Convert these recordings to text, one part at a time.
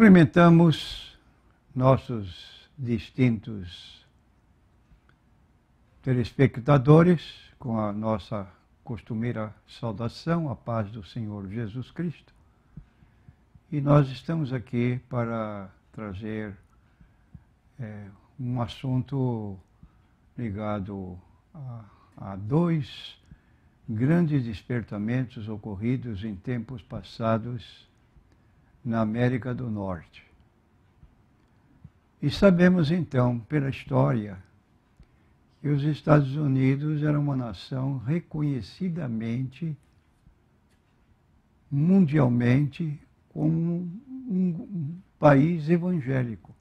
Cumprimentamos nossos distintos telespectadores com a nossa costumeira saudação, a paz do Senhor Jesus Cristo. E nós estamos aqui para trazer um assunto ligado a dois grandes despertamentos ocorridos em tempos passados na América do Norte. E sabemos então, pela história, que os Estados Unidos eram uma nação reconhecidamente, mundialmente, como um país evangélico.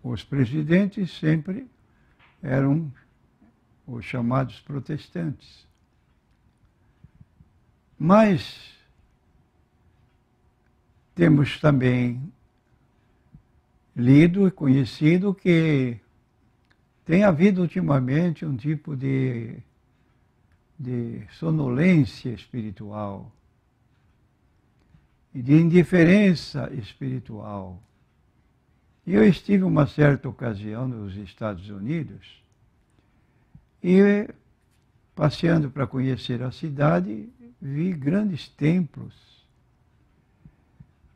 Os presidentes sempre eram os chamados protestantes. Mas temos também lido e conhecido que tem havido ultimamente um tipo de sonolência espiritual e de indiferença espiritual. E eu estive uma certa ocasião nos Estados Unidos e, passeando para conhecer a cidade, vi grandes templos.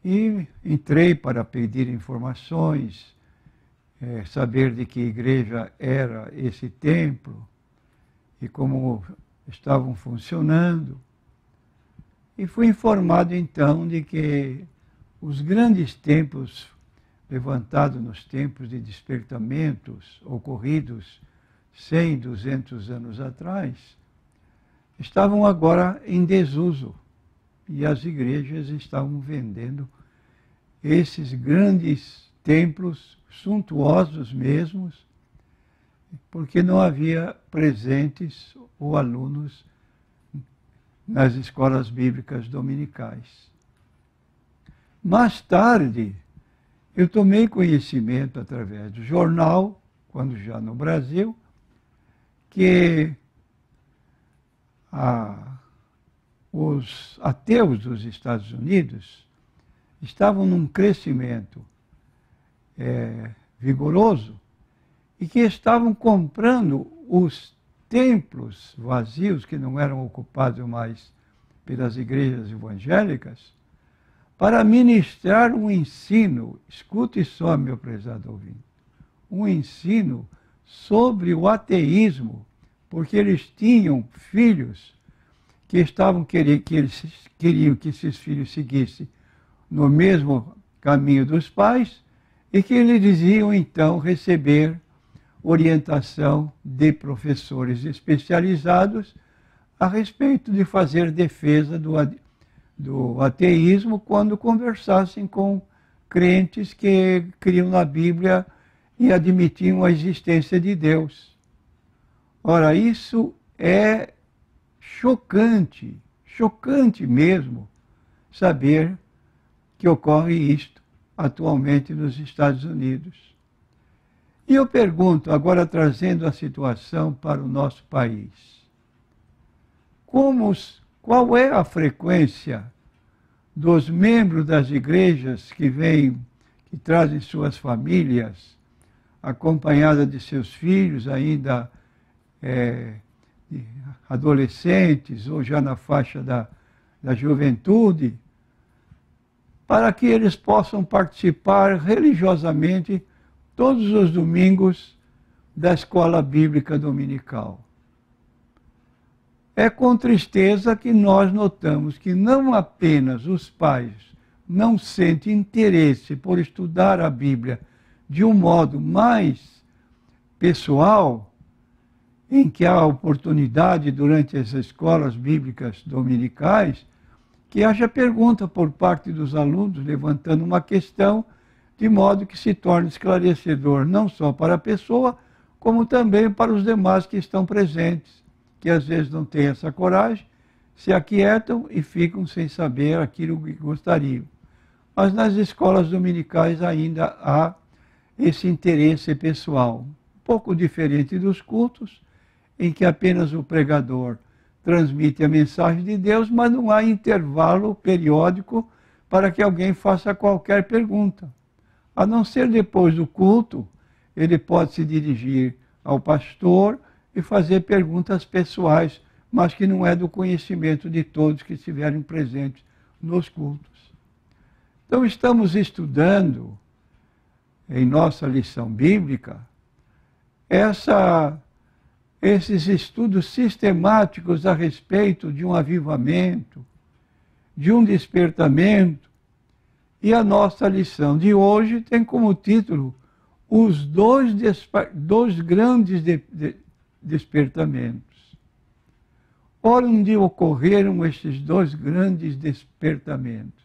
E entrei para pedir informações, saber de que igreja era esse templo e como estavam funcionando. E fui informado então de que os grandes templos levantados nos tempos de despertamentos ocorridos 100, 200 anos atrás, estavam agora em desuso. E as igrejas estavam vendendo esses grandes templos, suntuosos mesmos, porque não havia presentes ou alunos nas escolas bíblicas dominicais. Mais tarde, eu tomei conhecimento através do jornal, quando já no Brasil, que os ateus dos Estados Unidos estavam num crescimento vigoroso e que estavam comprando os templos vazios, que não eram ocupados mais pelas igrejas evangélicas, para ministrar um ensino, escute só, meu prezado ouvinte, um ensino sobre o ateísmo, porque eles tinham filhos que eles queriam que esses filhos seguissem no mesmo caminho dos pais e que eles iam então receber orientação de professores especializados a respeito de fazer defesa do ateísmo quando conversassem com crentes que criam na Bíblia e admitiam a existência de Deus. Ora, isso é chocante, chocante mesmo, saber que ocorre isto atualmente nos Estados Unidos. E eu pergunto, agora trazendo a situação para o nosso país, qual é a frequência dos membros das igrejas que trazem suas famílias, acompanhada de seus filhos ainda adolescentes ou já na faixa da juventude, para que eles possam participar religiosamente todos os domingos da escola bíblica dominical. É com tristeza que nós notamos que não apenas os pais não sentem interesse por estudar a Bíblia de um modo mais pessoal, em que há oportunidade durante as escolas bíblicas dominicais, que haja pergunta por parte dos alunos, levantando uma questão, de modo que se torne esclarecedor, não só para a pessoa, como também para os demais que estão presentes, que às vezes não têm essa coragem, se aquietam e ficam sem saber aquilo que gostariam. Mas nas escolas dominicais ainda há esse interesse pessoal, um pouco diferente dos cultos, em que apenas o pregador transmite a mensagem de Deus, mas não há intervalo periódico para que alguém faça qualquer pergunta. A não ser depois do culto, ele pode se dirigir ao pastor e fazer perguntas pessoais, mas que não é do conhecimento de todos que estiverem presentes nos cultos. Então, estamos estudando, em nossa lição bíblica, esses estudos sistemáticos a respeito de um avivamento, de um despertamento. E a nossa lição de hoje tem como título os dois grandes despertamentos. Ora, onde ocorreram estes dois grandes despertamentos?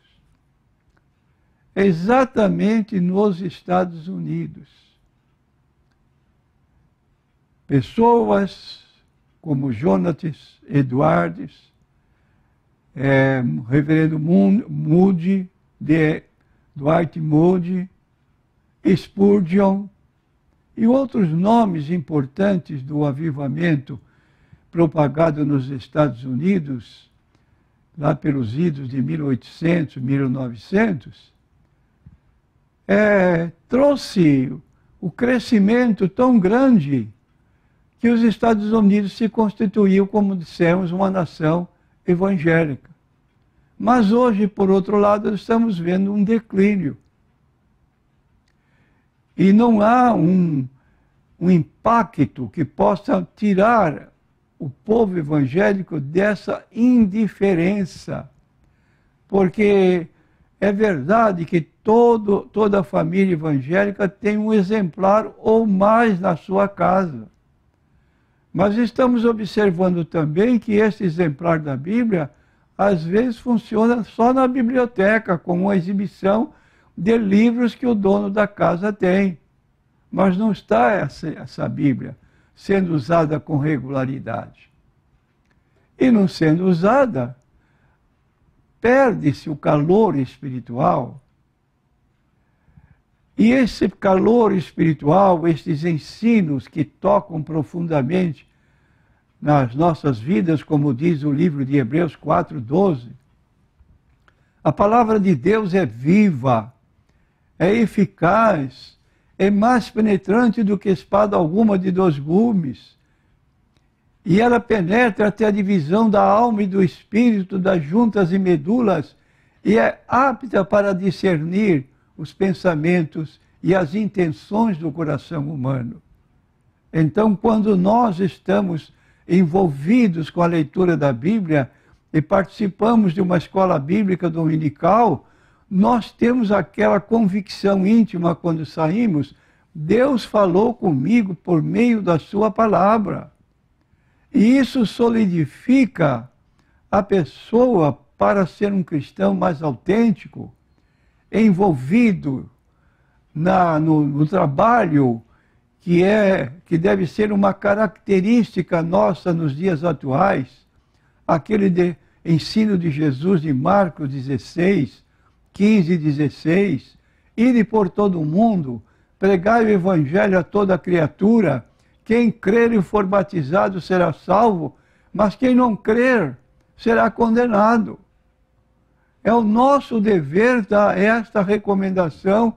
Exatamente nos Estados Unidos. Pessoas como Jonathan Edwards, Reverendo Moody, Dwight Moody, Spurgeon e outros nomes importantes do avivamento propagado nos Estados Unidos, lá pelos idos de 1800, 1900, trouxe o crescimento tão grande que os Estados Unidos se constituiu, como dissemos, uma nação evangélica. Mas hoje, por outro lado, estamos vendo um declínio. E não há um impacto que possa tirar o povo evangélico dessa indiferença. Porque é verdade que toda a família evangélica tem um exemplar ou mais na sua casa. Mas estamos observando também que esse exemplar da Bíblia, às vezes, funciona só na biblioteca, como uma exibição de livros que o dono da casa tem. Mas não está essa Bíblia sendo usada com regularidade. E não sendo usada, perde-se o calor espiritual. E esse calor espiritual, esses ensinos que tocam profundamente nas nossas vidas, como diz o livro de Hebreus 4:12, a palavra de Deus é viva, é eficaz, é mais penetrante do que espada alguma de 2 gumes, e ela penetra até a divisão da alma e do espírito, das juntas e medulas, e é apta para discernir os pensamentos e as intenções do coração humano. Então, quando nós estamos envolvidos com a leitura da Bíblia e participamos de uma escola bíblica dominical, nós temos aquela convicção íntima quando saímos: Deus falou comigo por meio da sua palavra. E isso solidifica a pessoa para ser um cristão mais autêntico, envolvido no trabalho que deve ser uma característica nossa nos dias atuais, aquele ensino de Jesus de Marcos 16, 15 e 16, ide por todo o mundo, pregai o evangelho a toda criatura, quem crer e for batizado será salvo, mas quem não crer será condenado. É o nosso dever dar esta recomendação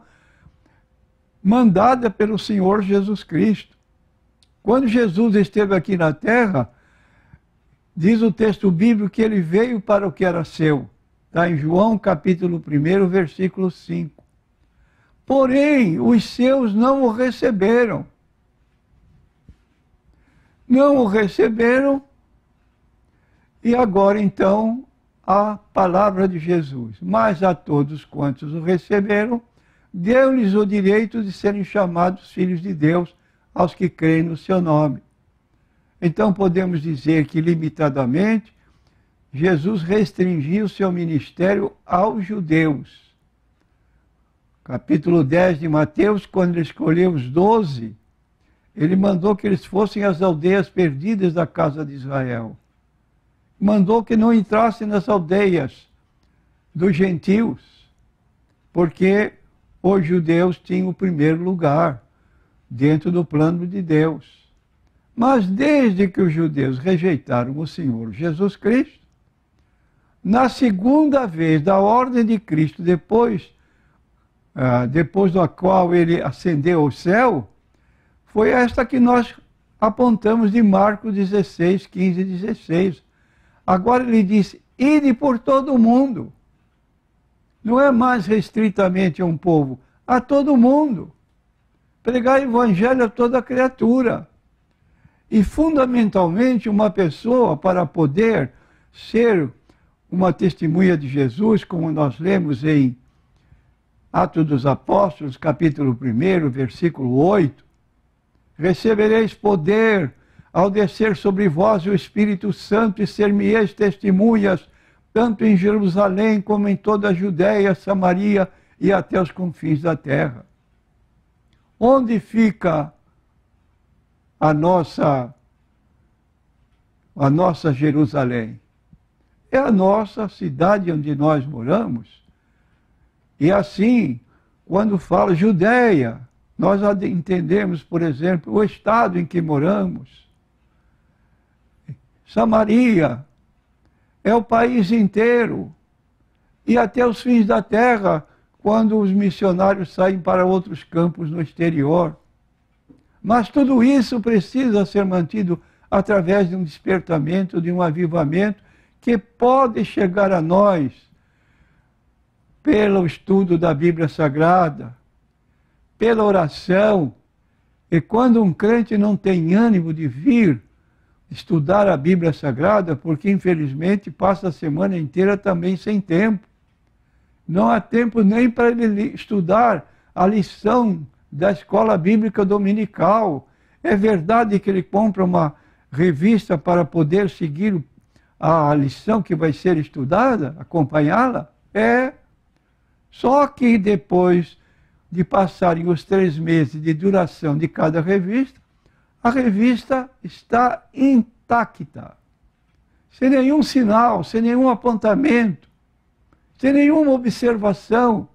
mandada pelo Senhor Jesus Cristo. Quando Jesus esteve aqui na terra, diz o texto bíblico que ele veio para o que era seu. Está em João capítulo 1, versículo 5. Porém, os seus não o receberam. Não o receberam, e agora então a palavra de Jesus. Mas a todos quantos o receberam, deu-lhes o direito de serem chamados filhos de Deus, aos que creem no seu nome. Então podemos dizer que, limitadamente, Jesus restringiu seu ministério aos judeus. Capítulo 10 de Mateus, quando ele escolheu os 12, ele mandou que eles fossem às aldeias perdidas da casa de Israel. Mandou que não entrassem nas aldeias dos gentios, porque os judeus tinham o primeiro lugar dentro do plano de Deus. Mas desde que os judeus rejeitaram o Senhor Jesus Cristo, na segunda vez da ordem de Cristo, depois da qual ele ascendeu ao céu, foi esta que nós apontamos de Marcos 16, 15 e 16. Agora ele disse, ide por todo o mundo. Não é mais restritamente a um povo, a todo mundo. Pregar o evangelho a toda criatura. E fundamentalmente uma pessoa, para poder ser uma testemunha de Jesus, como nós lemos em Atos dos Apóstolos, capítulo 1, versículo 8, recebereis poder ao descer sobre vós o Espírito Santo e ser-me-eis testemunhas, tanto em Jerusalém como em toda a Judéia, Samaria e até os confins da terra. Onde fica a nossa Jerusalém? É a nossa cidade onde nós moramos. E assim, quando fala Judéia, nós entendemos, por exemplo, o estado em que moramos. Samaria é o país inteiro. E até os fins da terra, quando os missionários saem para outros campos no exterior. Mas tudo isso precisa ser mantido através de um despertamento, de um avivamento, que pode chegar a nós pelo estudo da Bíblia Sagrada, pela oração. E quando um crente não tem ânimo de vir estudar a Bíblia Sagrada, porque infelizmente passa a semana inteira também sem tempo, não há tempo nem para ele estudar a lição da escola bíblica dominical. É verdade que ele compra uma revista para poder seguir a lição que vai ser estudada, acompanhá-la? É. Só que depois de passarem os 3 meses de duração de cada revista, a revista está intacta, sem nenhum sinal, sem nenhum apontamento, sem nenhuma observação,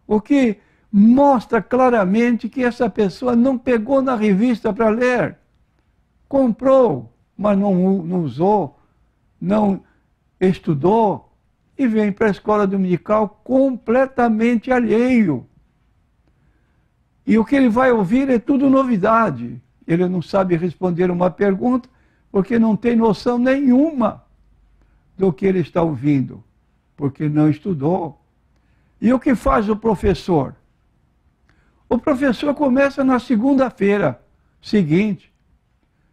o que mostra claramente que essa pessoa não pegou na revista para ler. Comprou, mas não usou, não estudou, e vem para a escola dominical completamente alheio. E o que ele vai ouvir é tudo novidade. Ele não sabe responder uma pergunta, porque não tem noção nenhuma do que ele está ouvindo, porque não estudou. E o que faz o professor? O professor começa na segunda-feira seguinte.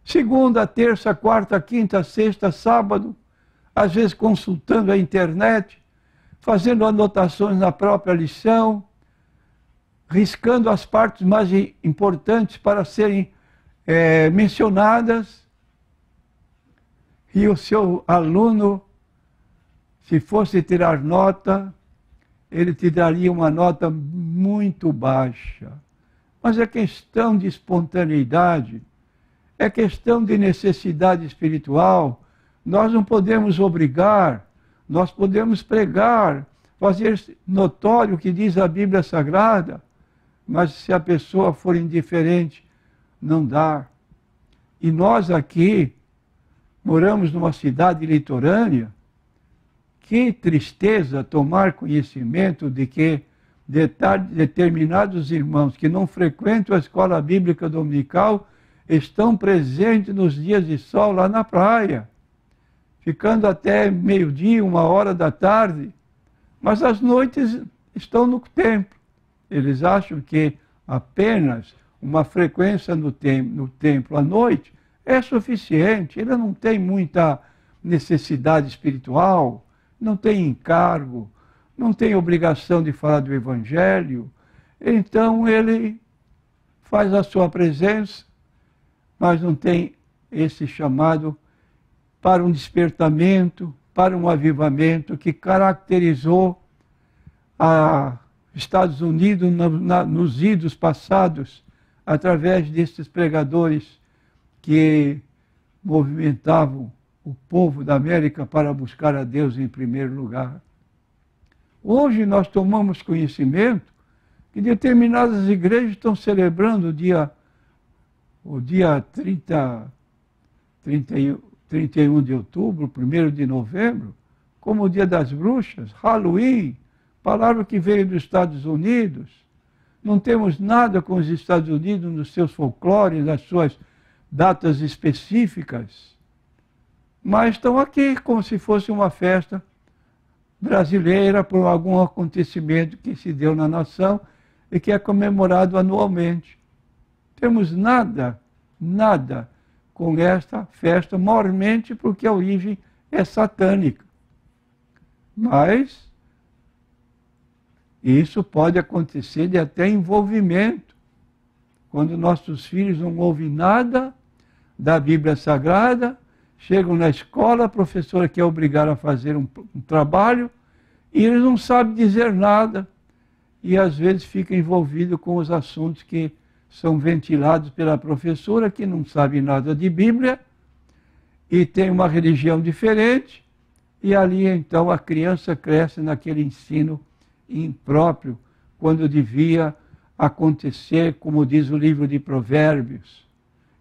Segunda, terça, quarta, quinta, sexta, sábado, às vezes consultando a internet, fazendo anotações na própria lição, riscando as partes mais importantes para serem mencionadas. E o seu aluno, se fosse tirar nota, ele te daria uma nota muito baixa. Mas é questão de espontaneidade, é questão de necessidade espiritual. Nós não podemos obrigar, nós podemos pregar, fazer notório o que diz a Bíblia Sagrada, mas se a pessoa for indiferente, não dá. E nós aqui moramos numa cidade litorânea. Que tristeza tomar conhecimento de que determinados irmãos que não frequentam a escola bíblica dominical estão presentes nos dias de sol lá na praia, ficando até meio-dia, 1h da tarde, mas às noites estão no templo. Eles acham que apenas uma frequência no templo à noite é suficiente. Ele não tem muita necessidade espiritual, não tem encargo, não tem obrigação de falar do Evangelho. Então ele faz a sua presença, mas não tem esse chamado para um despertamento, para um avivamento que caracterizou a Estados Unidos nos idos passados, através desses pregadores que movimentavam o povo da América para buscar a Deus em primeiro lugar. Hoje nós tomamos conhecimento que determinadas igrejas estão celebrando o dia 31 de outubro, 1º de novembro, como o Dia das Bruxas, Halloween, palavra que veio dos Estados Unidos. Não temos nada com os Estados Unidos nos seus folclores, nas suas datas específicas, mas estão aqui como se fosse uma festa brasileira por algum acontecimento que se deu na nação e que é comemorado anualmente. Temos nada com esta festa, maiormente porque a origem é satânica. Mas isso pode acontecer de até envolvimento. Quando nossos filhos não ouvem nada da Bíblia Sagrada, chegam na escola, a professora quer obrigar a fazer um trabalho, e eles não sabem dizer nada, e às vezes ficam envolvidos com os assuntos que são ventilados pela professora, que não sabe nada de Bíblia, e tem uma religião diferente, e ali então a criança cresce naquele ensino impróprio, quando devia acontecer, como diz o livro de Provérbios,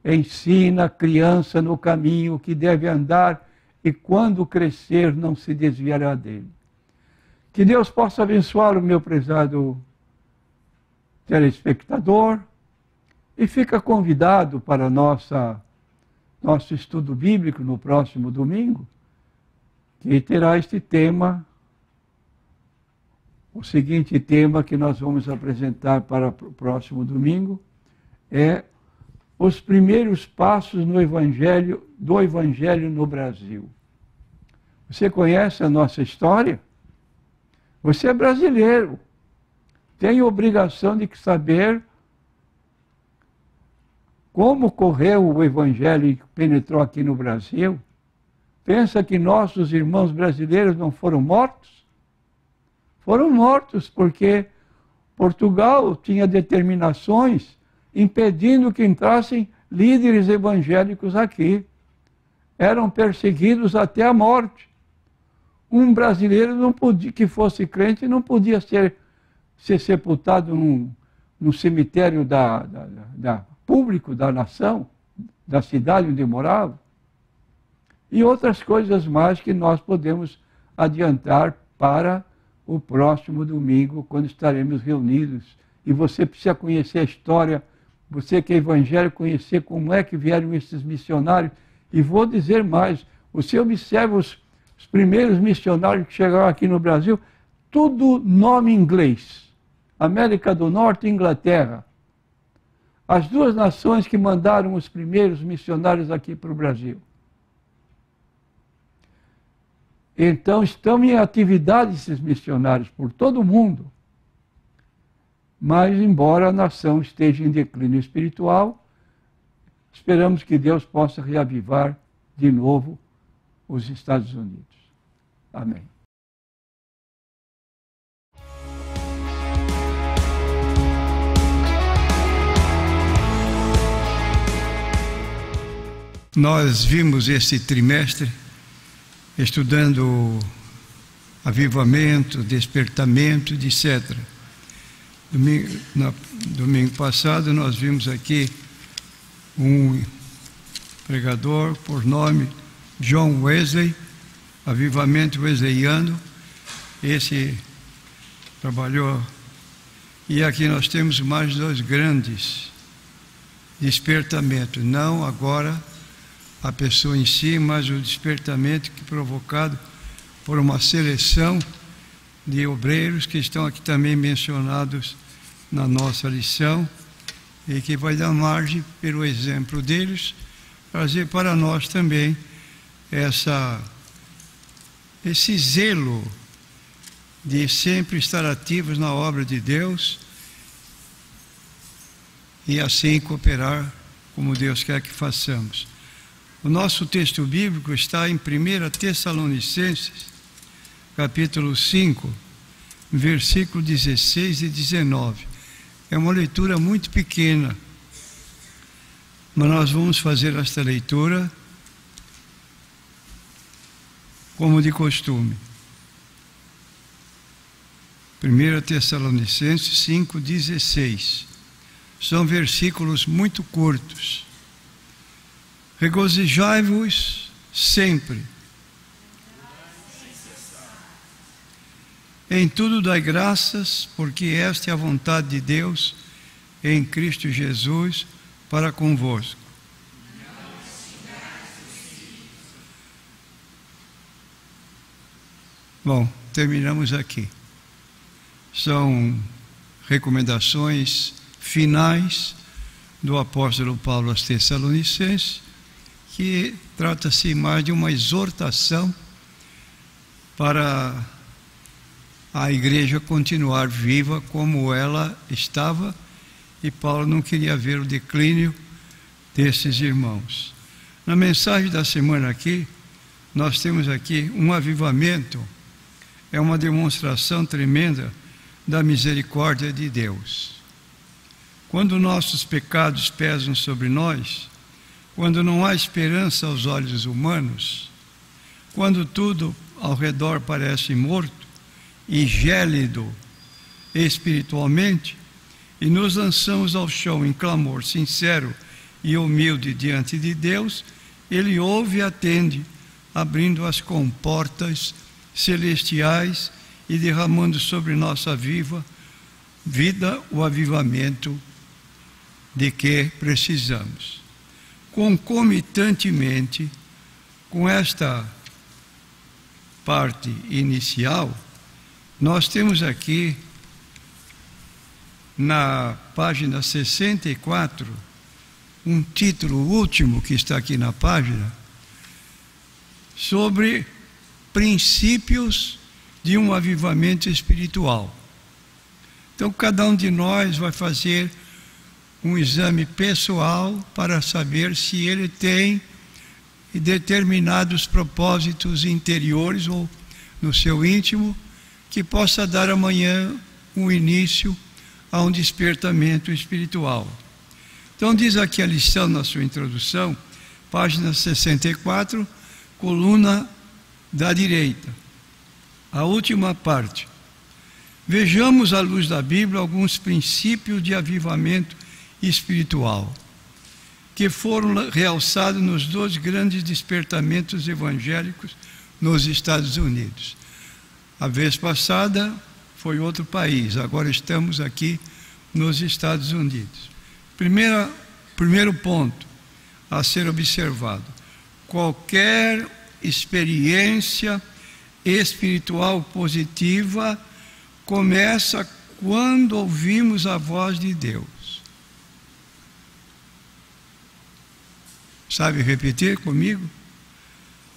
ensina a criança no caminho que deve andar e quando crescer não se desviará dele. Que Deus possa abençoar o meu prezado telespectador e fica convidado para nosso estudo bíblico no próximo domingo, que terá este tema, o seguinte tema que nós vamos apresentar para o próximo domingo é os primeiros passos do Evangelho no Brasil. Você conhece a nossa história? Você é brasileiro. Tem a obrigação de saber como correu o Evangelho e penetrou aqui no Brasil. Pensa que nossos irmãos brasileiros não foram mortos? Foram mortos porque Portugal tinha determinações impedindo que entrassem líderes evangélicos aqui. Eram perseguidos até a morte. Um brasileiro não podia, que fosse crente não podia ser sepultado num cemitério público da nação, da cidade onde morava. E outras coisas mais que nós podemos adiantar para o próximo domingo, quando estaremos reunidos. E você precisa conhecer a história, você que é evangélico, conhecer como é que vieram esses missionários. E vou dizer mais, você observa os primeiros missionários que chegaram aqui no Brasil, tudo nome inglês. América do Norte e Inglaterra. As duas nações que mandaram os primeiros missionários aqui para o Brasil. Então, estão em atividade esses missionários por todo o mundo. Mas, embora a nação esteja em declínio espiritual, esperamos que Deus possa reavivar de novo os Estados Unidos. Amém. Nós vimos esse trimestre estudando avivamento, despertamento, etc. Domingo passado nós vimos aqui um pregador por nome John Wesley, avivamento wesleyano. Esse trabalhou. E aqui nós temos mais dois grandes despertamentos, não agora a pessoa em si, mas o despertamento que é provocado por uma seleção de obreiros que estão aqui também mencionados na nossa lição e que vai dar margem, pelo exemplo deles, trazer para nós também esse zelo de sempre estar ativos na obra de Deus e assim cooperar como Deus quer que façamos. O nosso texto bíblico está em 1 Tessalonicenses, capítulo 5, versículo 16 e 19. É uma leitura muito pequena, mas nós vamos fazer esta leitura como de costume. 1 Tessalonicenses 5, 16. São versículos muito curtos. Regozijai-vos sempre. Em tudo dai graças, porque esta é a vontade de Deus em Cristo Jesus para convosco. Bom, terminamos aqui. São recomendações finais do apóstolo Paulo aos Tessalonicenses, que trata-se mais de uma exortação para a igreja continuar viva como ela estava, e Paulo não queria ver o declínio desses irmãos. Na mensagem da semana aqui, nós temos aqui um avivamento, é uma demonstração tremenda da misericórdia de Deus. Quando nossos pecados pesam sobre nós, quando não há esperança aos olhos humanos, quando tudo ao redor parece morto e gélido espiritualmente, e nos lançamos ao chão em clamor sincero e humilde diante de Deus, Ele ouve e atende, abrindo as comportas celestiais e derramando sobre nossa vida o avivamento de que precisamos. Concomitantemente com esta parte inicial, nós temos aqui na página 64 um título último que está aqui na página sobre princípios de um avivamento espiritual. Então cada um de nós vai fazer um exame pessoal para saber se ele tem determinados propósitos interiores ou no seu íntimo que possa dar amanhã um início a um despertamento espiritual. Então diz aqui a lição na sua introdução, página 64, coluna da direita, a última parte. Vejamos à luz da Bíblia alguns princípios de avivamento espiritual que foram realçados nos dois grandes despertamentos evangélicos nos Estados Unidos. A vez passada foi outro país, agora estamos aqui nos Estados Unidos. Primeiro ponto a ser observado: qualquer experiência espiritual positiva começa quando ouvimos a voz de Deus. Sabe repetir comigo?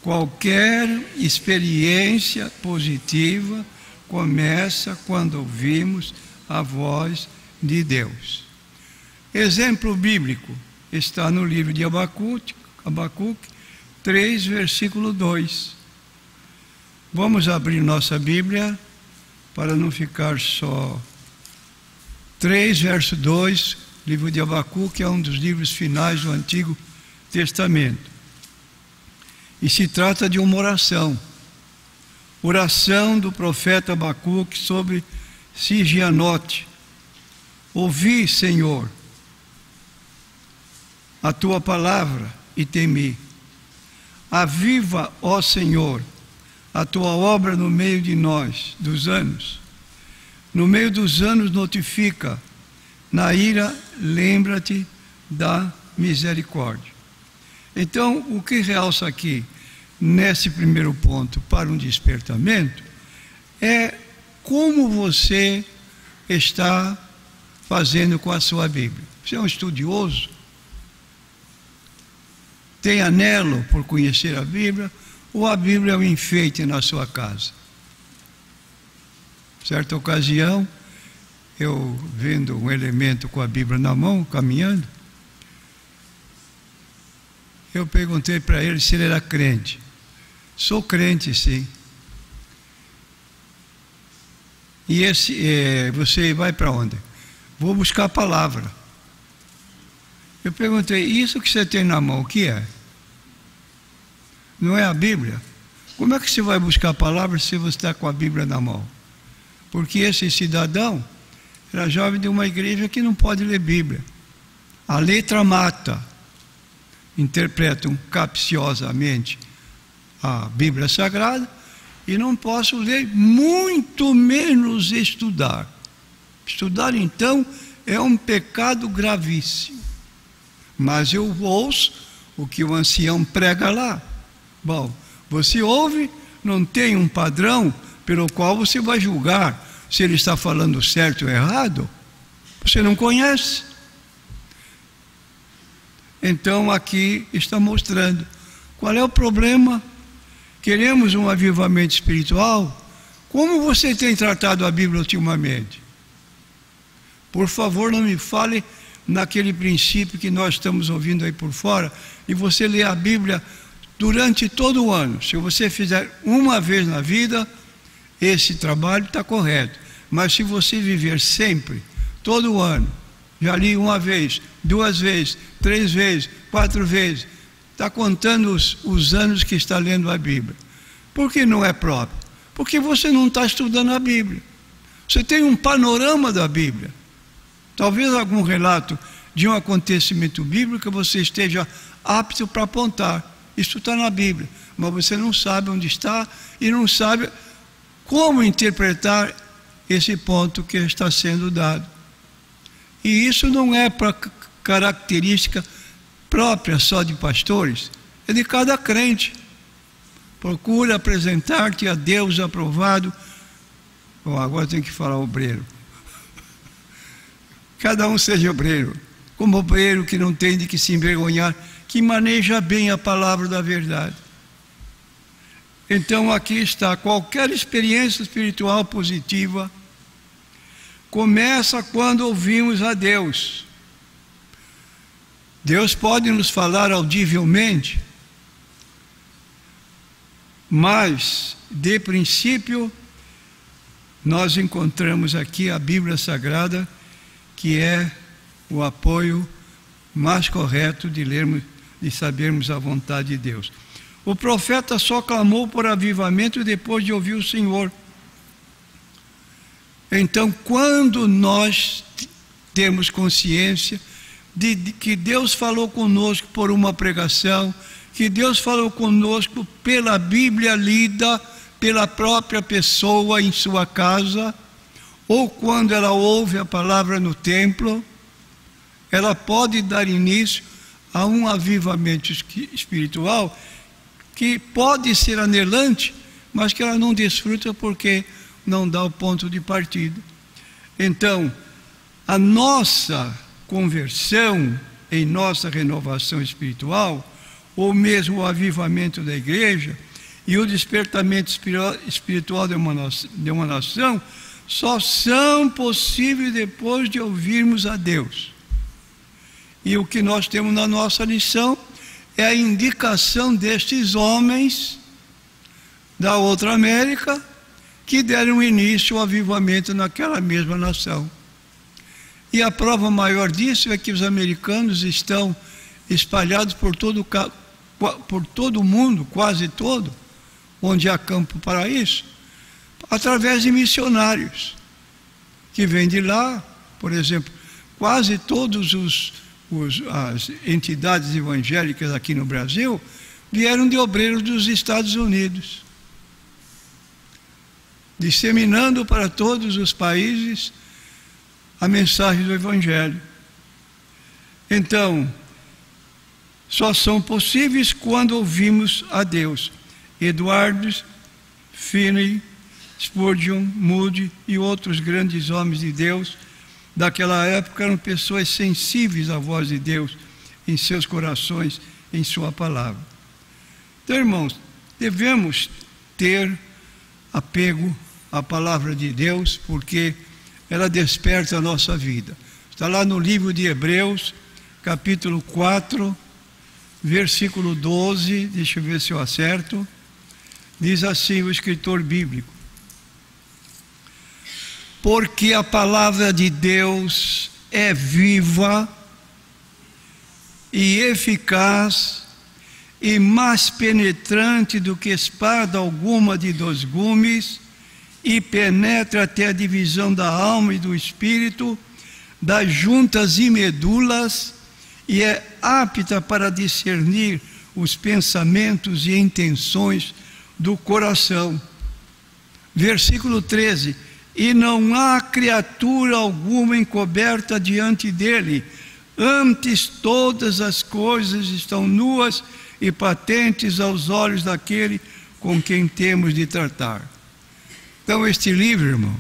Qualquer experiência positiva começa quando ouvimos a voz de Deus. Exemplo bíblico está no livro de Abacuque 3, versículo 2. Vamos abrir nossa Bíblia para não ficar só 3, verso 2, livro de Abacuque é um dos livros finais do Antigo Testamento. E se trata de uma oração do profeta Abacuque sobre Sigianote. Ouvi, Senhor, a tua palavra e temi. Aviva, ó Senhor, a tua obra no meio de nós, dos anos. No meio dos anos notifica, na ira lembra-te da misericórdia. Então, o que realça aqui, nesse primeiro ponto, para um despertamento, é como você está fazendo com a sua Bíblia. Você é um estudioso? Tem anelo por conhecer a Bíblia? Ou a Bíblia é um enfeite na sua casa? Certa ocasião, eu vendo um elemento com a Bíblia na mão, caminhando, eu perguntei para ele se ele era crente. Sou crente, sim. E você vai para onde? Vou buscar a palavra. Eu perguntei, isso que você tem na mão, o que é? Não é a Bíblia? Como é que você vai buscar a palavra se você está com a Bíblia na mão? Porque esse cidadão era jovem de uma igreja que não pode ler Bíblia. A letra mata. Interpretam capciosamente a Bíblia Sagrada e não posso ler, muito menos estudar. Estudar, então, é um pecado gravíssimo. Mas eu ouço o que o ancião prega lá. Bom, você ouve, não tem um padrão pelo qual você vai julgar se ele está falando certo ou errado. Você não conhece. Então aqui está mostrando qual é o problema. Queremos um avivamento espiritual? Como você tem tratado a Bíblia ultimamente? Por favor, não me fale naquele princípio que nós estamos ouvindo aí por fora, e você lê a Bíblia durante todo o ano. Se você fizer uma vez na vida, esse trabalho está correto. Mas se você viver sempre, todo ano, já li uma vez, 2 vezes, 3 vezes, 4 vezes, está contando os anos que está lendo a Bíblia. Por que não é próprio? Porque você não está estudando a Bíblia. Você tem um panorama da Bíblia. Talvez algum relato de um acontecimento bíblico você esteja apto para apontar. Isso está na Bíblia, mas você não sabe onde está e não sabe como interpretar esse ponto que está sendo dado. E isso não é para característica própria só de pastores, é de cada crente. Procura apresentar-te a Deus aprovado. Bom, agora tem que falar obreiro. Cada um seja obreiro, como obreiro que não tem de que se envergonhar, que maneja bem a palavra da verdade. Então aqui está, qualquer experiência espiritual positiva começa quando ouvimos a Deus. Deus pode nos falar audivelmente, mas, de princípio, nós encontramos aqui a Bíblia Sagrada, que é o apoio mais correto de lermos, de sabermos a vontade de Deus. O profeta só clamou por avivamento depois de ouvir o Senhor. Então, quando nós temos consciência de que Deus falou conosco por uma pregação, que Deus falou conosco pela Bíblia lida pela própria pessoa em sua casa, ou quando ela ouve a palavra no templo, ela pode dar início a um avivamento espiritual que pode ser anelante, mas que ela não desfruta porque não dá o ponto de partida. Então, a nossa conversão em nossa renovação espiritual, ou mesmo o avivamento da igreja e o despertamento espiritual de uma nação, só são possíveis depois de ouvirmos a Deus. E o que nós temos na nossa lição é a indicação destes homens da outra América que deram início ao avivamento naquela mesma nação. E a prova maior disso é que os americanos estão espalhados por todo o mundo, quase todo, onde há campo para isso, através de missionários que vêm de lá. Por exemplo, quase todas as entidades evangélicas aqui no Brasil vieram de obreiros dos Estados Unidos, disseminando para todos os países a mensagem do Evangelho. Então, só são possíveis quando ouvimos a Deus. Edwards, Finney, Spurgeon, Moody e outros grandes homens de Deus daquela época eram pessoas sensíveis à voz de Deus em seus corações, em sua palavra. Então, irmãos, devemos ter apego à palavra de Deus, porque ela desperta a nossa vida. Está lá no livro de Hebreus, capítulo 4, versículo 12, deixa eu ver se eu acerto. Diz assim o escritor bíblico: porque a palavra de Deus é viva e eficaz e mais penetrante do que espada alguma de 2 gumes, e penetra até a divisão da alma e do espírito, das juntas e medulas, e é apta para discernir os pensamentos e intenções do coração. Versículo 13: e não há criatura alguma encoberta diante dele, antes todas as coisas estão nuas e patentes aos olhos daquele com quem temos de tratar. Então este livro, irmão,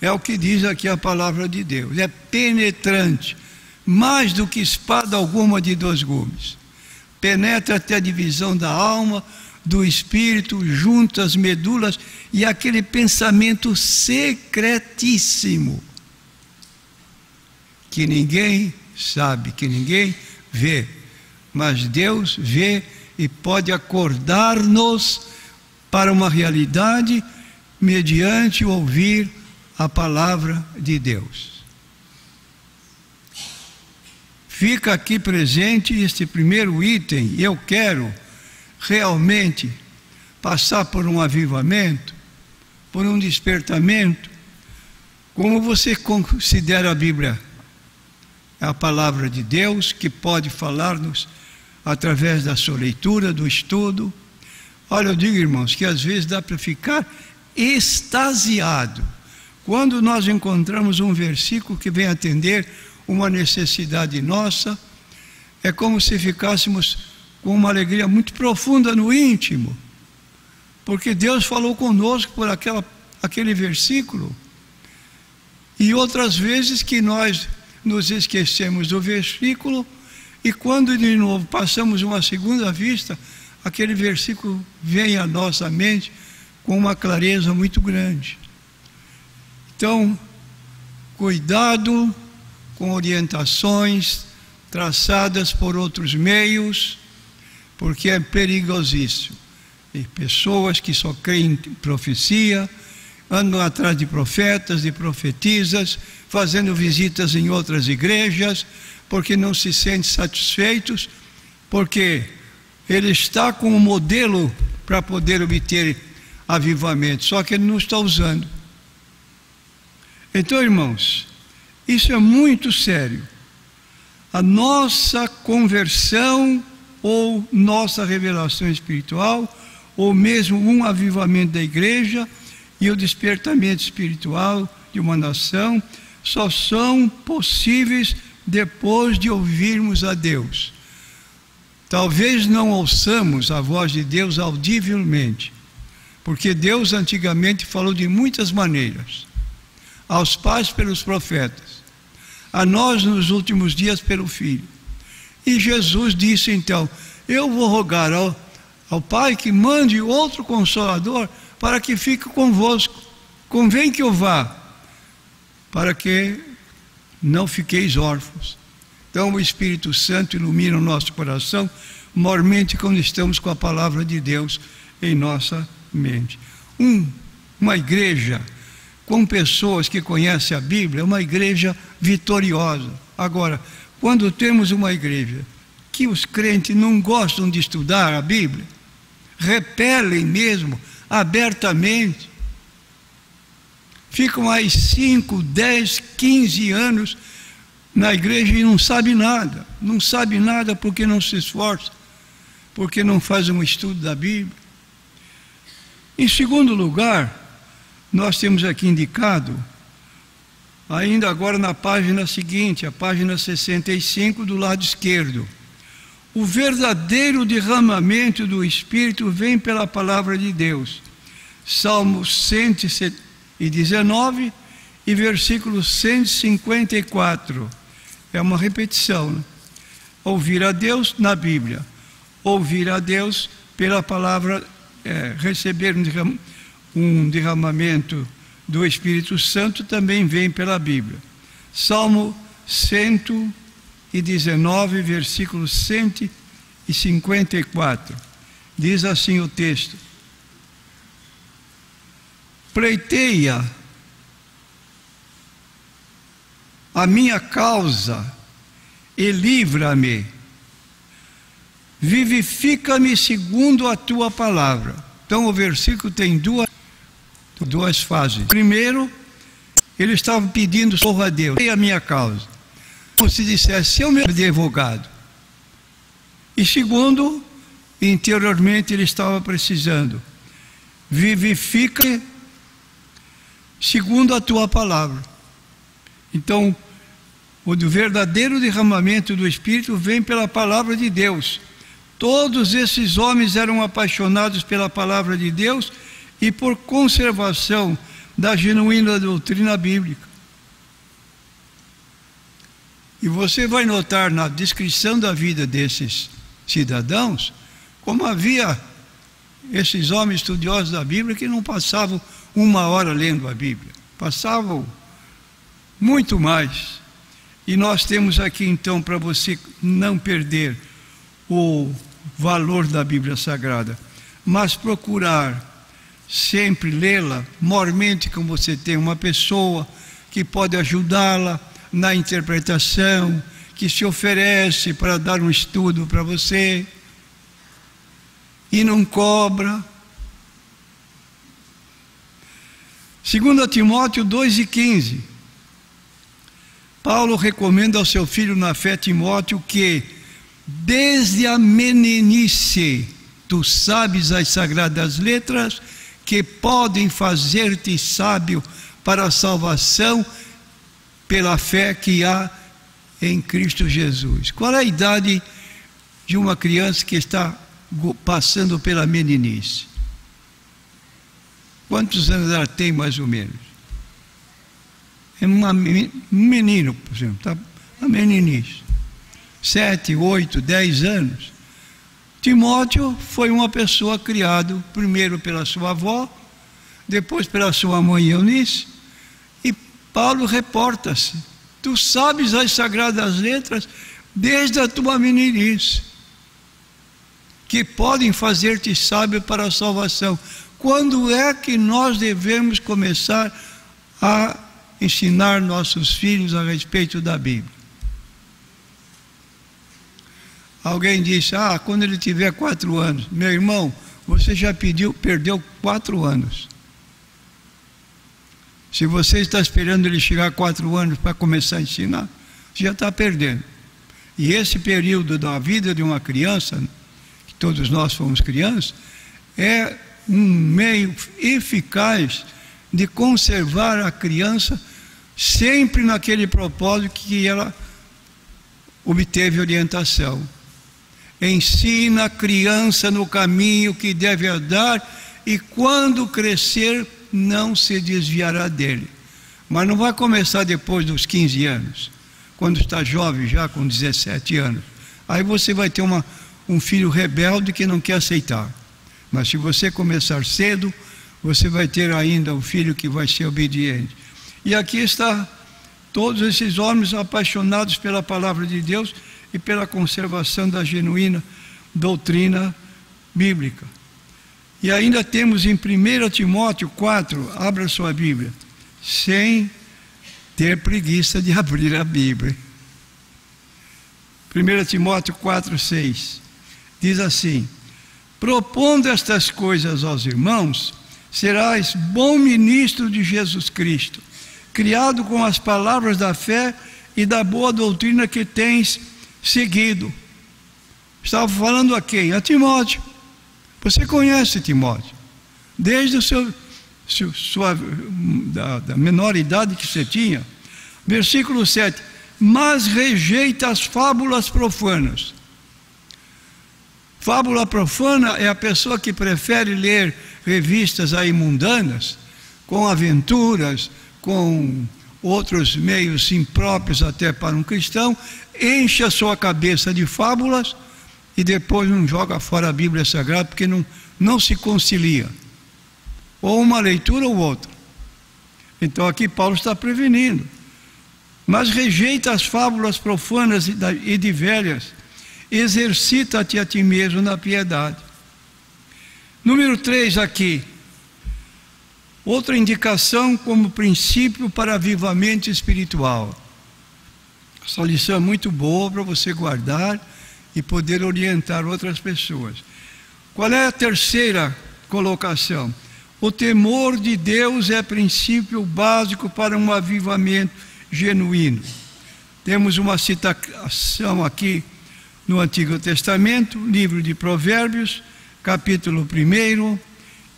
é o que diz aqui a palavra de Deus, é penetrante, mais do que espada alguma de 2 gumes, penetra até a divisão da alma, do espírito, junto às medulas, e aquele pensamento secretíssimo, que ninguém sabe, que ninguém vê, mas Deus vê e pode acordar-nos para uma realidade mediante ouvir a palavra de Deus. Fica aqui presente este primeiro item. Eu quero realmente passar por um avivamento, por um despertamento. Como você considera a Bíblia? É a palavra de Deus que pode falar-nos através da sua leitura, do estudo. Olha, eu digo, irmãos, que às vezes dá para ficar extasiado quando nós encontramos um versículo que vem atender uma necessidade nossa. É como se ficássemos com uma alegria muito profunda no íntimo, porque Deus falou conosco por aquele versículo. E outras vezes que nós nos esquecemos do versículo, e quando de novo passamos uma segunda vista, aquele versículo vem à nossa mente com uma clareza muito grande. Então, cuidado com orientações traçadas por outros meios, porque é perigosíssimo. E pessoas que só creem em profecia, andam atrás de profetas, de profetisas, fazendo visitas em outras igrejas, porque não se sentem satisfeitos, porque ele está com um modelo para poder obter avivamento, só que ele não está usando. Então, irmãos, isso é muito sério. A nossa conversão ou nossa revelação espiritual, ou mesmo um avivamento da igreja e o despertamento espiritual de uma nação, só são possíveis depois de ouvirmos a Deus. Talvez não ouçamos a voz de Deus audivelmente, porque Deus antigamente falou de muitas maneiras, aos pais pelos profetas, a nós nos últimos dias pelo Filho. E Jesus disse então: eu vou rogar ao Pai que mande outro Consolador para que fique convosco. Convém que eu vá, para que não fiqueis órfãos. Então o Espírito Santo ilumina o nosso coração, mormente quando estamos com a palavra de Deus em nossa mente. Uma igreja com pessoas que conhecem a Bíblia é uma igreja vitoriosa. Agora, quando temos uma igreja que os crentes não gostam de estudar a Bíblia, repelem mesmo abertamente, ficam aí 5, 10, 15 anos na igreja e não sabe nada. Não sabe nada porque não se esforça, porque não faz um estudo da Bíblia. Em segundo lugar, nós temos aqui indicado, ainda agora na página seguinte, a página 65 do lado esquerdo, o verdadeiro derramamento do Espírito vem pela palavra de Deus. Salmo 119 e versículo 154. É uma repetição, né? Ouvir a Deus na Bíblia. Ouvir a Deus pela palavra, receber um derramamento do Espírito Santo também vem pela Bíblia. Salmo 119, versículo 154. Diz assim o texto: pleiteia a minha causa e livra-me, vivifica-me segundo a tua palavra. Então o versículo tem duas fases. Primeiro, ele estava pedindo socorro a Deus, e a minha causa, como se dissesse, eu meu advogado. E segundo, interiormente ele estava precisando vivifica segundo a tua palavra. Então, o verdadeiro derramamento do Espírito vem pela palavra de Deus. Todos esses homens eram apaixonados pela palavra de Deus e por conservação da genuína doutrina bíblica. E você vai notar na descrição da vida desses cidadãos, como havia esses homens estudiosos da Bíblia que não passavam uma hora lendo a Bíblia, passavam muito mais. E nós temos aqui então, para você não perder o valor da Bíblia Sagrada, mas procurar sempre lê-la, mormente como você tem uma pessoa que pode ajudá-la na interpretação, que se oferece para dar um estudo para você e não cobra. 2 Timóteo 2,15. Paulo recomenda ao seu filho na fé Timóteo que desde a meninice tu sabes as sagradas letras que podem fazer-te sábio para a salvação pela fé que há em Cristo Jesus. Qual é a idade de uma criança que está passando pela meninice? Quantos anos ela tem, mais ou menos? É um menino, por exemplo, tá? Uma meninice. 7, 8, 10 anos. Timóteo foi uma pessoa criado primeiro pela sua avó, depois pela sua mãe Eunice, e Paulo reporta-se: tu sabes as sagradas letras desde a tua meninice, que podem fazer-te sábio para a salvação. Quando é que nós devemos começar a ensinar nossos filhos a respeito da Bíblia? Alguém disse: quando ele tiver 4 anos. Meu irmão, você já perdeu 4 anos. Se você está esperando ele chegar a 4 anos para começar a ensinar, você já está perdendo. E esse período da vida de uma criança, que todos nós fomos crianças, é um meio eficaz de conservar a criança sempre naquele propósito que ela obteve orientação. Ensina a criança no caminho que deve andar e quando crescer não se desviará dele. Mas não vai começar depois dos 15 anos, quando está jovem já com 17 anos. Aí você vai ter um filho rebelde que não quer aceitar. Mas se você começar cedo, você vai ter ainda um filho que vai ser obediente. E aqui está todos esses homens apaixonados pela palavra de Deus e pela conservação da genuína doutrina bíblica. E ainda temos em 1 Timóteo 4, abra sua Bíblia, sem ter preguiça de abrir a Bíblia. 1 Timóteo 4, 6, diz assim: propondo estas coisas aos irmãos, serás bom ministro de Jesus Cristo, criado com as palavras da fé e da boa doutrina que tens seguido. Estava falando a quem? A Timóteo. Você conhece Timóteo, desde da menor idade que você tinha. Versículo 7, mas rejeita as fábulas profanas. Fábula profana é a pessoa que prefere ler revistas aí mundanas, com aventuras, com outros meios impróprios até para um cristão, enche a sua cabeça de fábulas e depois não joga fora a Bíblia Sagrada porque não se concilia. Ou uma leitura ou outra. Então aqui Paulo está prevenindo. Mas rejeita as fábulas profanas e de velhas, exercita-te a ti mesmo na piedade. Número 3 aqui. Outra indicação como princípio para avivamento espiritual. Essa lição é muito boa para você guardar e poder orientar outras pessoas. Qual é a terceira colocação? O temor de Deus é princípio básico para um avivamento genuíno. Temos uma citação aqui no Antigo Testamento, livro de Provérbios, capítulo 1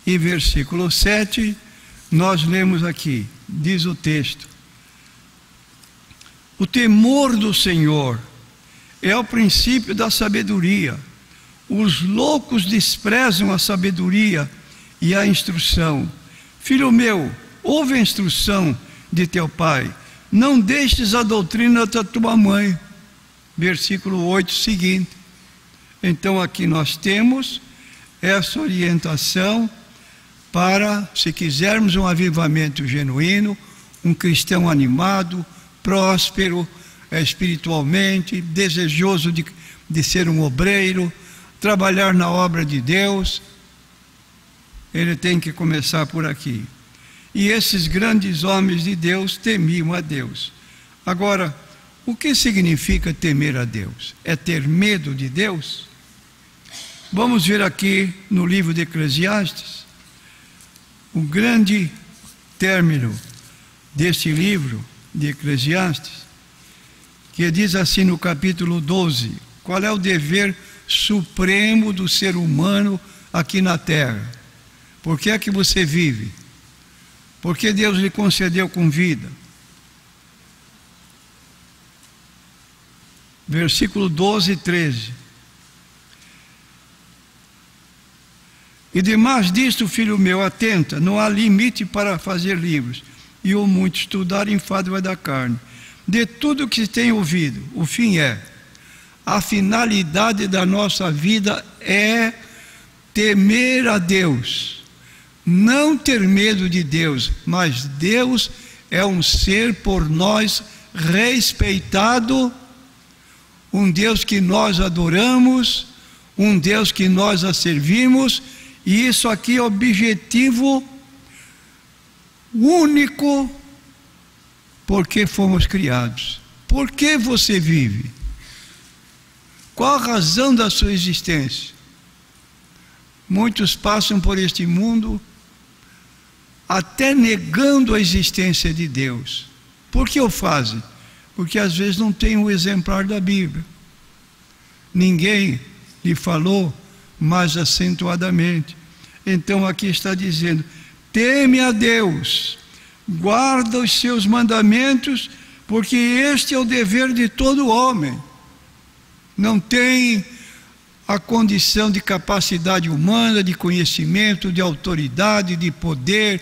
E versículo 7, nós lemos aqui, diz o texto: o temor do Senhor é o princípio da sabedoria. Os loucos desprezam a sabedoria e a instrução. Filho meu, ouve a instrução de teu pai, não deixes a doutrina da tua mãe. Versículo 8 seguinte. Então aqui nós temos essa orientação para, se quisermos um avivamento genuíno, um cristão animado, próspero espiritualmente, desejoso de ser um obreiro, trabalhar na obra de Deus, ele tem que começar por aqui. E esses grandes homens de Deus temiam a Deus. Agora, o que significa temer a Deus? É ter medo de Deus? Vamos ver aqui no livro de Eclesiastes, o grande término deste livro de Eclesiastes, que diz assim no capítulo 12, qual é o dever supremo do ser humano aqui na terra? Por que é que você vive? Por que Deus lhe concedeu com vida? Versículo 12 e 13. E demais disto, filho meu, atenta, não há limite para fazer livros, e o muito estudar enfado vai da carne. De tudo que se tem ouvido, o fim é, a finalidade da nossa vida é temer a Deus, não ter medo de Deus, mas Deus é um ser por nós respeitado, um Deus que nós adoramos, um Deus que nós a servimos, e isso aqui é objetivo único, porque fomos criados. Por que você vive? Qual a razão da sua existência? Muitos passam por este mundo até negando a existência de Deus. Por que o fazem? Porque às vezes não tem um exemplar da Bíblia. Ninguém lhe falou mais acentuadamente. Então aqui está dizendo: teme a Deus, guarda os seus mandamentos, porque este é o dever de todo homem. Não tem a condição de capacidade humana, de conhecimento, de autoridade, de poder,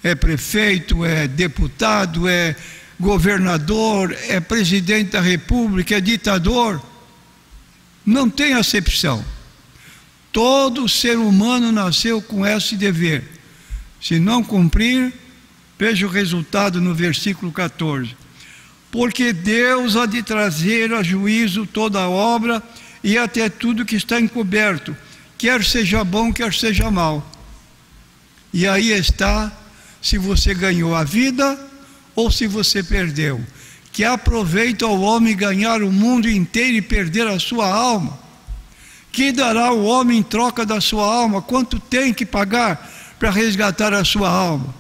é prefeito, é deputado, é governador, é presidente da república, é ditador. Não tem acepção. Todo ser humano nasceu com esse dever. Se não cumprir, veja o resultado no versículo 14. Porque Deus há de trazer a juízo toda a obra e até tudo que está encoberto, quer seja bom, quer seja mal. E aí está, se você ganhou a vida ou se você perdeu. Que aproveita ao homem ganhar o mundo inteiro e perder a sua alma? Que dará o homem em troca da sua alma? Quanto tem que pagar para resgatar a sua alma?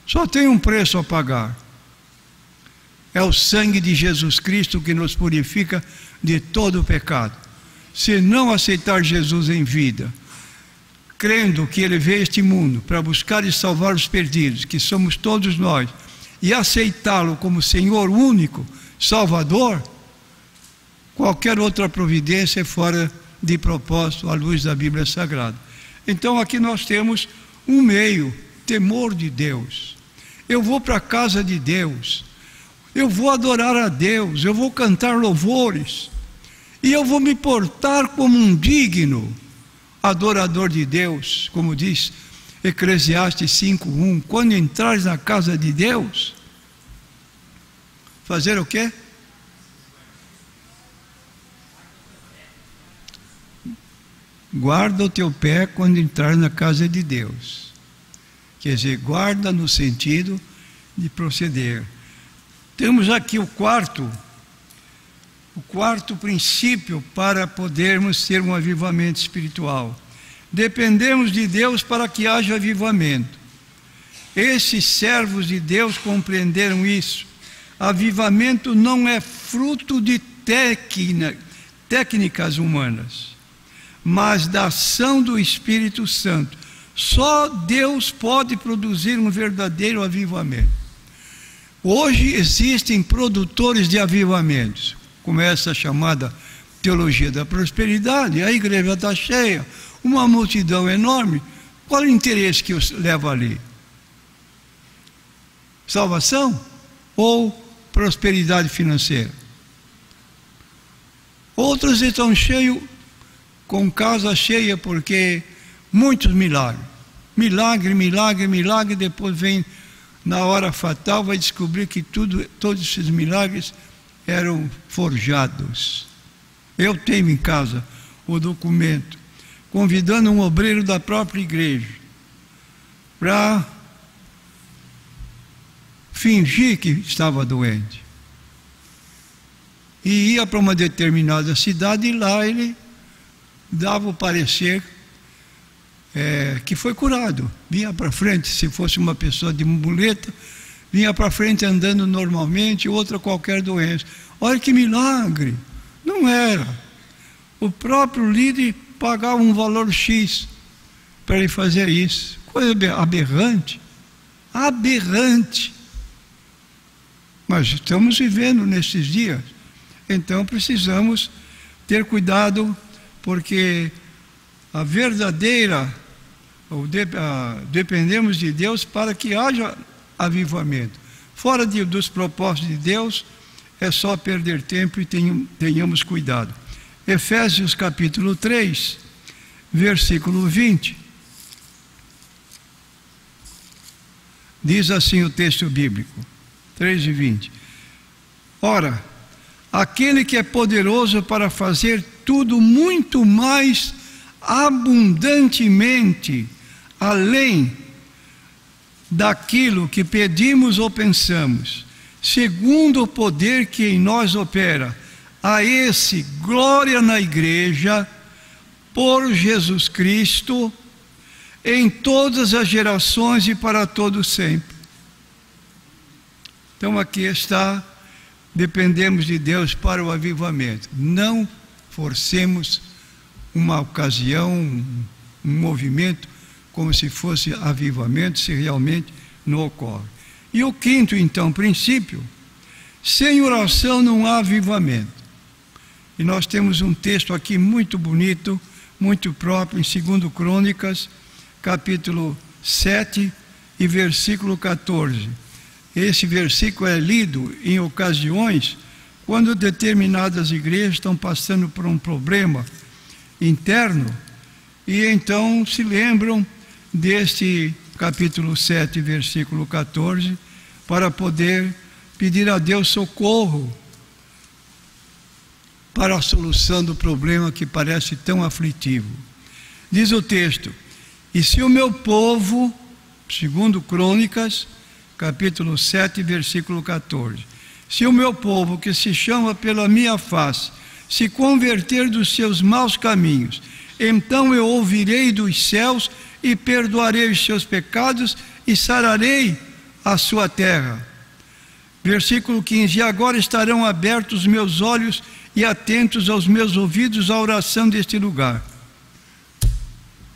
Só tem um preço a pagar. É o sangue de Jesus Cristo que nos purifica de todo o pecado. Se não aceitar Jesus em vida, crendo que Ele veio a este mundo para buscar e salvar os perdidos, que somos todos nós, e aceitá-lo como Senhor único, Salvador, qualquer outra providência é fora de propósito à luz da Bíblia Sagrada. Então aqui nós temos um meio, temor de Deus. Eu vou para a casa de Deus, eu vou adorar a Deus, eu vou cantar louvores, e eu vou me portar como um digno adorador de Deus, como diz Eclesiastes 5:1, quando entrares na casa de Deus, fazer o quê? Guarda o teu pé quando entrar na casa de Deus. Quer dizer, guarda no sentido de proceder. Temos aqui o quarto princípio para podermos ter um avivamento espiritual. Dependemos de Deus para que haja avivamento. Esses servos de Deus compreenderam isso. Avivamento não é fruto de técnicas humanas, mas da ação do Espírito Santo. Só Deus pode produzir um verdadeiro avivamento. Hoje existem produtores de avivamentos, como essa chamada teologia da prosperidade. A igreja está cheia, uma multidão enorme. Qual é o interesse que os leva ali? Salvação ou prosperidade financeira? Outros estão cheios, com casa cheia, porque muitos milagres. Milagre, depois vem na hora fatal, vai descobrir que todos esses milagres eram forjados. Eu tenho em casa o documento, convidando um obreiro da própria igreja para fingir que estava doente. E ia para uma determinada cidade e lá ele dava o parecer que foi curado. Vinha para frente, se fosse uma pessoa de muleta, vinha para frente andando normalmente, outra qualquer doença. Olha que milagre! Não era. O próprio líder pagava um valor X para ele fazer isso. Coisa aberrante. Aberrante. Mas estamos vivendo nesses dias. Então precisamos ter cuidado, porque a verdadeira, dependemos de Deus para que haja avivamento. Fora dos propósitos de Deus, é só perder tempo e tenhamos cuidado. Efésios capítulo 3, versículo 20. Diz assim o texto bíblico, 3:20. Ora, aquele que é poderoso para fazer tudo muito mais abundantemente, além daquilo que pedimos ou pensamos, segundo o poder que em nós opera, a esse glória na igreja, por Jesus Cristo, em todas as gerações e para todo sempre. Então aqui está, dependemos de Deus para o avivamento. Não forcemos uma ocasião, um movimento, como se fosse avivamento, se realmente não ocorre. E o quinto, então, princípio: sem oração não há avivamento. E nós temos um texto aqui muito bonito, muito próprio, em 2 Crônicas, capítulo 7 e versículo 14. Esse versículo é lido em ocasiões quando determinadas igrejas estão passando por um problema interno e então se lembram deste capítulo 7, versículo 14, para poder pedir a Deus socorro para a solução do problema que parece tão aflitivo. Diz o texto: e se o meu povo, 2 Crônicas, capítulo 7, versículo 14, se o meu povo, que se chama pela minha face, se converter dos seus maus caminhos, então eu ouvirei dos céus e perdoarei os seus pecados e sararei a sua terra. Versículo 15: e agora estarão abertos os meus olhos e atentos aos meus ouvidos à oração deste lugar.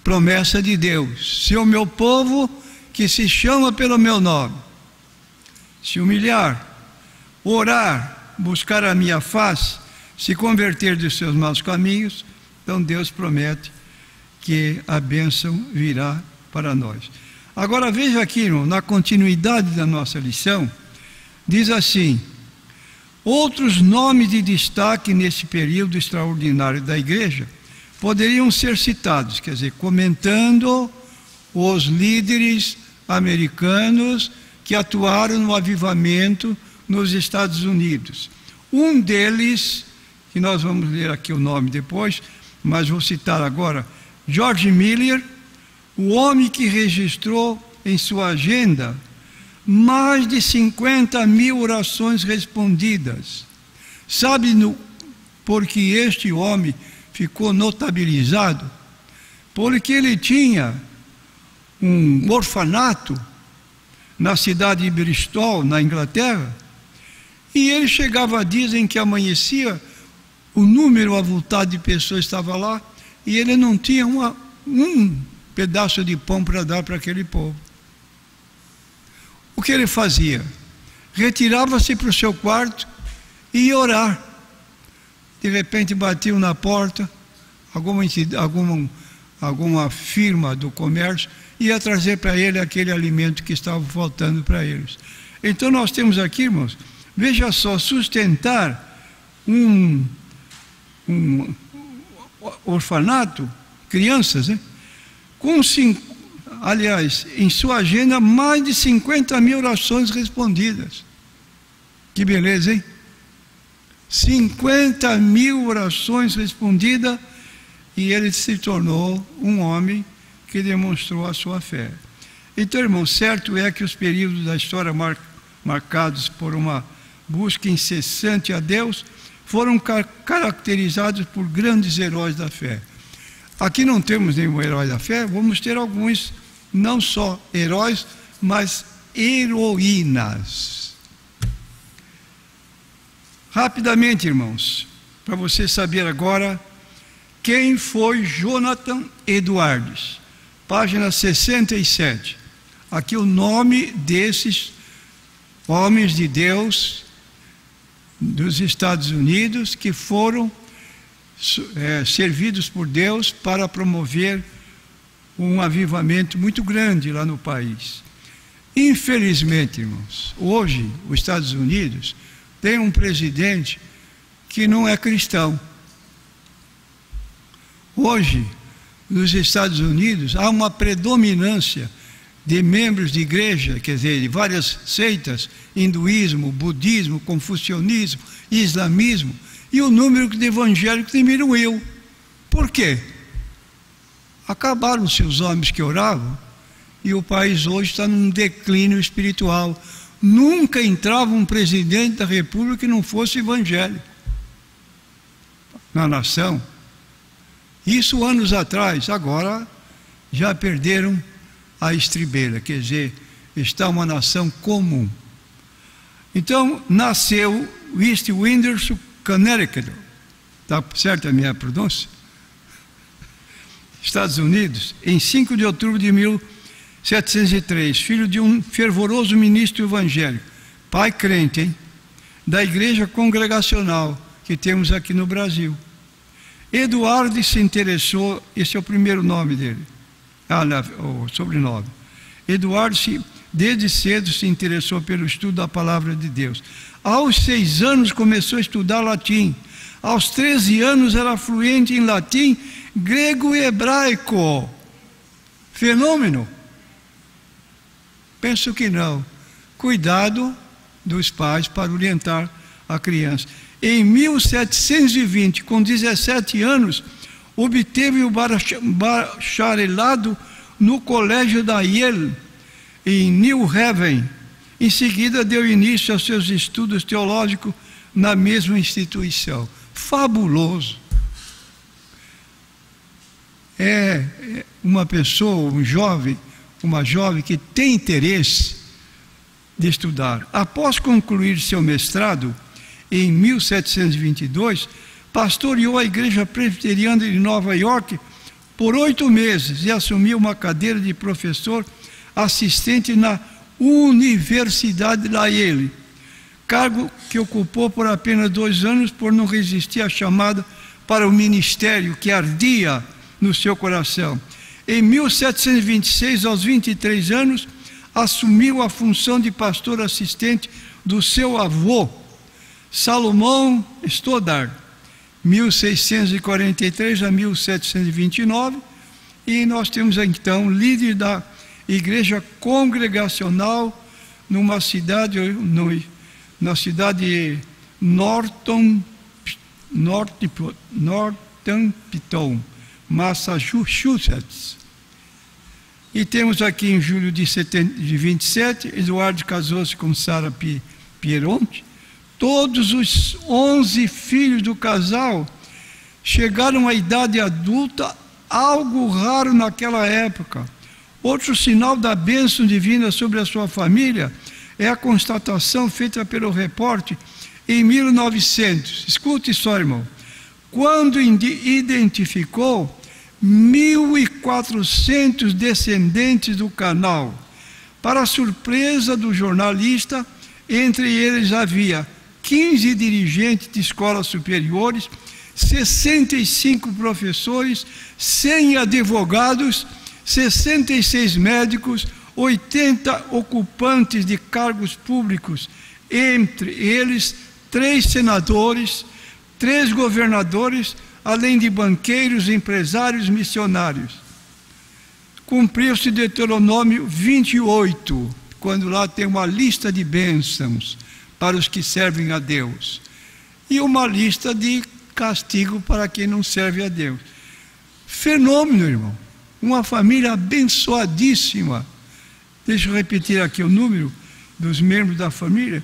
Promessa de Deus: se o meu povo, que se chama pelo meu nome, se humilhar, orar, buscar a minha face, se converter dos seus maus caminhos, então Deus promete que a bênção virá para nós. Agora veja aqui, irmão, na continuidade da nossa lição, diz assim: outros nomes de destaque nesse período extraordinário da igreja poderiam ser citados, quer dizer, comentando os líderes americanos que atuaram no avivamento nos Estados Unidos. Um deles, que nós vamos ler aqui o nome depois, mas vou citar agora, George Miller, o homem que registrou em sua agenda mais de 50.000 orações respondidas. Sabe por que este homem ficou notabilizado? Porque ele tinha um orfanato na cidade de Bristol, na Inglaterra, e ele chegava a dias em que amanhecia, o número avultado de pessoas estava lá, e ele não tinha um pedaço de pão para dar para aquele povo. O que ele fazia? Retirava-se para o seu quarto e ia orar. De repente batiam na porta, alguma firma do comércio ia trazer para ele aquele alimento que estava faltando para eles. Então nós temos aqui, irmãos, veja só, sustentar um orfanato, crianças, né? Aliás, em sua agenda, mais de 50 mil orações respondidas. Que beleza, hein? 50 mil orações respondidas, e ele se tornou um homem que demonstrou a sua fé. Então, irmão, certo é que os períodos da história marcados por uma busca incessante a Deus foram caracterizados por grandes heróis da fé. Aqui não temos nenhum herói da fé, vamos ter alguns, não só heróis, mas heroínas. Rapidamente, irmãos, para você saber agora quem foi Jonathan Edwards. Página 67. Aqui o nome desses homens de Deus dos Estados Unidos que foram servidos por Deus para promover um avivamento muito grande lá no país. Infelizmente, irmãos, hoje os Estados Unidos tem um presidente que não é cristão. Hoje, nos Estados Unidos, há uma predominância de membros de igreja, quer dizer, de várias seitas, hinduísmo, budismo, confucionismo, islamismo, e o número de evangélicos diminuiu. Por quê? Acabaram-se os homens que oravam, e o país hoje está num declínio espiritual. Nunca entrava um presidente da República que não fosse evangélico na nação. Isso anos atrás. Agora já perderam a estribeira, quer dizer, está uma nação comum. Então nasceu East Windsor, Connecticut. Está certa a minha pronúncia? Estados Unidos, em 5 de outubro de 1703, filho de um fervoroso ministro evangélico, pai crente, hein? Da igreja congregacional que temos aqui no Brasil. Eduardo se interessou, esse é o primeiro nome dele, o sobrenome. Eduardo desde cedo se interessou pelo estudo da palavra de Deus. Aos 6 anos começou a estudar latim. Aos 13 anos era fluente em latim, grego e hebraico. Fenômeno? Penso que não. Cuidado dos pais para orientar a criança. Em 1720, com 17 anos, obteve o bacharelado no colégio da Yale, em New Haven. Em seguida, deu início aos seus estudos teológicos na mesma instituição. Fabuloso! É uma pessoa, uma jovem que tem interesse de estudar. Após concluir seu mestrado, em 1722, pastoreou a igreja presbiteriana de Nova York por 8 meses e assumiu uma cadeira de professor assistente na Universidade da Yale, cargo que ocupou por apenas 2 anos por não resistir à chamada para o ministério que ardia no seu coração. Em 1726, aos 23 anos, assumiu a função de pastor assistente do seu avô, Salomão Stoddard, 1643 a 1729, e nós temos então líder da igreja congregacional na cidade de Northampton, Massachusetts. E temos aqui em julho de 27, Eduardo casou-se com Sara Pieronte. Todos os 11 filhos do casal chegaram à idade adulta, algo raro naquela época. Outro sinal da bênção divina sobre a sua família é a constatação feita pelo repórter em 1900. Escute só, irmão. Quando identificou 1.400 descendentes do canal. Para a surpresa do jornalista, entre eles havia 15 dirigentes de escolas superiores, 65 professores, 100 advogados, 66 médicos, 80 ocupantes de cargos públicos, entre eles 3 senadores, 3 governadores, além de banqueiros, empresários, missionários. Cumpriu-se Deuteronômio 28, quando lá tem uma lista de bênçãos para os que servem a Deus e uma lista de castigo para quem não serve a Deus. Fenômeno, irmão. Uma família abençoadíssima. Deixa eu repetir aqui o número dos membros da família.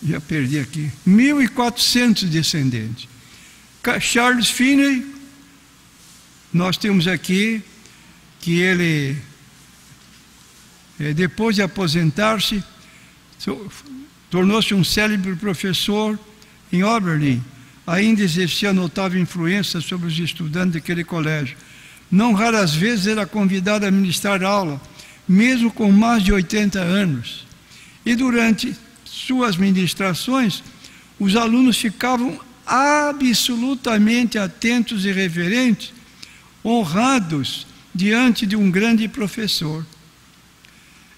Já perdi aqui. 1.400 descendentes. Charles Finney, nós temos aqui que ele, depois de aposentar-se, tornou-se um célebre professor em Oberlin. Ainda exercia notável influência sobre os estudantes daquele colégio. Não raras vezes era convidado a ministrar aula, mesmo com mais de 80 anos. E durante suas ministrações, os alunos ficavam absolutamente atentos e reverentes, honrados diante de um grande professor.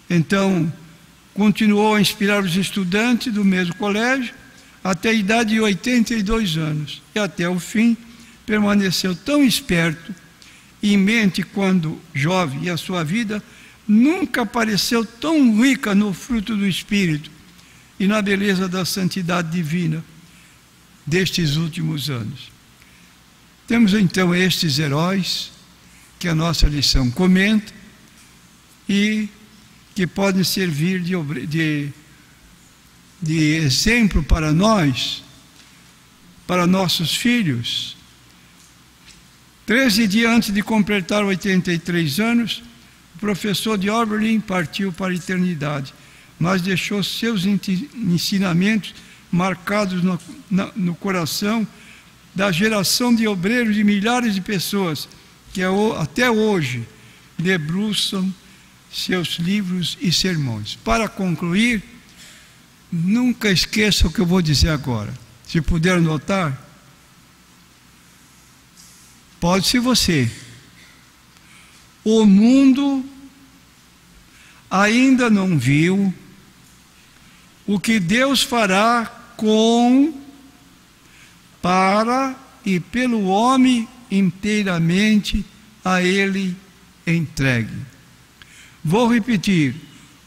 Então, continuou a inspirar os estudantes do mesmo colégio até a idade de 82 anos. E até o fim, permaneceu tão esperto e em mente quando jovem, e a sua vida nunca pareceu tão rica no fruto do Espírito e na beleza da santidade divina destes últimos anos. Temos então estes heróis que a nossa lição comenta e que podem servir de exemplo para nós, para nossos filhos. 13 dias antes de completar 83 anos, o professor de Oberlin partiu para a eternidade, mas deixou seus ensinamentos marcados no coração da geração de obreiros e milhares de pessoas que até hoje debruçam seus livros e sermões. Para concluir, nunca esqueça o que eu vou dizer agora. Se puder notar, pode ser você. O mundo ainda não viu o que Deus fará com, para e pelo homem inteiramente a Ele entregue. Vou repetir.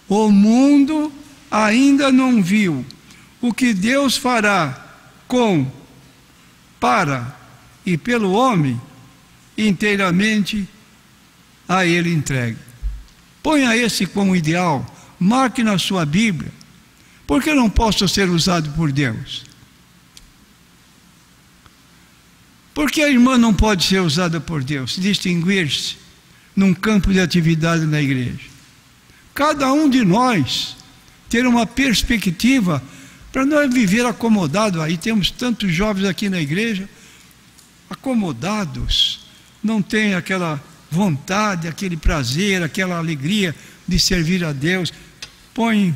O mundo ainda não viu o que Deus fará com, para e pelo homem inteiramente a Ele entregue. Ponha esse como ideal, marque na sua Bíblia. Por que não posso ser usado por Deus? Por que a irmã não pode ser usada por Deus, distinguir-se num campo de atividade na igreja? Cada um de nós ter uma perspectiva para não viver acomodado. Aí temos tantos jovens aqui na igreja, acomodados, não tem aquela vontade, aquele prazer, aquela alegria de servir a Deus. Põe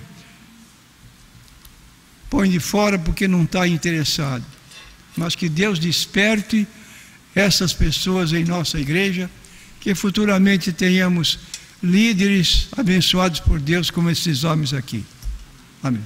de fora porque não está interessado. Mas que Deus desperte essas pessoas em nossa igreja, que futuramente tenhamos líderes abençoados por Deus como esses homens aqui. Amém.